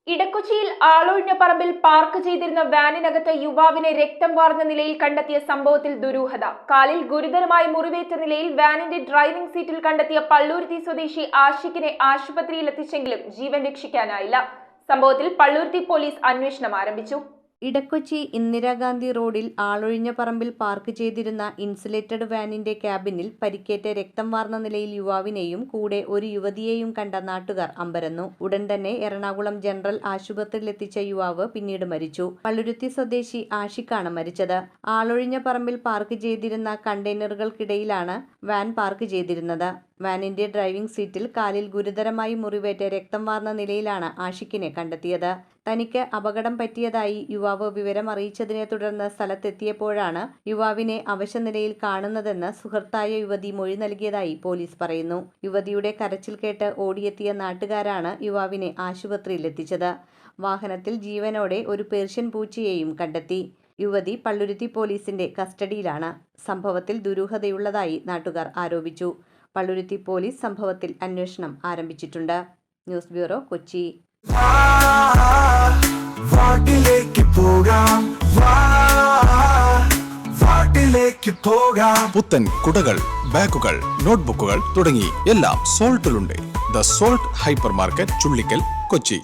ഇടക്കൊച്ചിയിൽ ആളൊഴിഞ്ഞ പറമ്പിൽ പാർക്ക് ചെയ്തിരുന്ന വാനിനകത്ത് യുവാവിനെ രക്തം വാർന്ന നിലയിൽ കണ്ടെത്തിയ സംഭവത്തിൽ ദുരൂഹത. കാലിൽ ഗുരുതരമായി മുറിവേറ്റ നിലയിൽ വാനിന്റെ ഡ്രൈവിംഗ് സീറ്റിൽ കണ്ടെത്തിയ പള്ളൂരുത്തി സ്വദേശി ആഷിഖിനെ ആശുപത്രിയിൽ എത്തിച്ചെങ്കിലും ജീവൻ രക്ഷിക്കാനായില്ല. സംഭവത്തിൽ പള്ളൂരുത്തി പോലീസ് അന്വേഷണം ആരംഭിച്ചു. ഇടക്കൊച്ചി ഇന്ദിരാഗാന്ധി റോഡിൽ ആളൊഴിഞ്ഞ പറമ്പിൽ പാർക്ക് ചെയ്തിരുന്ന ഇൻസുലേറ്റഡ് വാനിന്റെ ക്യാബിനിൽ പരിക്കേറ്റ് രക്തം വാർന്ന നിലയിൽ യുവാവിനെയും കൂടെ ഒരു യുവതിയെയും കണ്ട നാട്ടുകാർ അമ്പരന്നു. ഉടൻ തന്നെ എറണാകുളം ജനറൽ ആശുപത്രിയിലെത്തിച്ച യുവാവ് പിന്നീട് മരിച്ചു. പള്ളുരുത്തി സ്വദേശി ആഷിഖാണ് മരിച്ചത്. ആളൊഴിഞ്ഞ പറമ്പിൽ പാർക്ക് ചെയ്തിരുന്ന കണ്ടെയ്നറുകൾക്കിടയിലാണ് വാൻ പാർക്ക് ചെയ്തിരുന്നത്. വാനിന്റെ ഡ്രൈവിംഗ് സീറ്റിൽ കാലിൽ ഗുരുതരമായി മുറിവേറ്റ് രക്തം വാർന്ന നിലയിലാണ് ആഷിഖിനെ കണ്ടെത്തിയത്. തനിക്ക് അപകടം പറ്റിയതായി യുവാവ് വിവരമറിയിച്ചതിനെ തുടർന്ന് സ്ഥലത്തെത്തിയപ്പോഴാണ് യുവാവിനെ അവശനിലയിൽ കാണുന്നതെന്ന് സുഹൃത്തായ യുവതി മൊഴി നൽകിയതായി പോലീസ് പറയുന്നു. യുവതിയുടെ കരച്ചിൽ കേട്ട് ഓടിയെത്തിയ നാട്ടുകാരാണ് യുവാവിനെ ആശുപത്രിയിലെത്തിച്ചത്. വാഹനത്തിൽ ജീവനോടെ ഒരു പേർഷ്യൻ പൂച്ചയെയും കണ്ടെത്തി. യുവതി പള്ളുരുത്തി പോലീസിന്റെ കസ്റ്റഡിയിലാണ്. സംഭവത്തിൽ ദുരൂഹതയുള്ളതായി നാട്ടുകാർ ആരോപിച്ചു. പള്ളുരുത്തി പോലീസ് സംഭവത്തിൽ അന്വേഷണം ആരംഭിച്ചിട്ടുണ്ട്. News bureau, Kochi. പുത്തൻ കുടകൾ, ബാഗുകൾ, നോട്ട്ബുക്കുകൾ തുടങ്ങി എല്ലാം സോൾട്ടിലുണ്ട്. The salt hyper market, Chullickal, Kochi.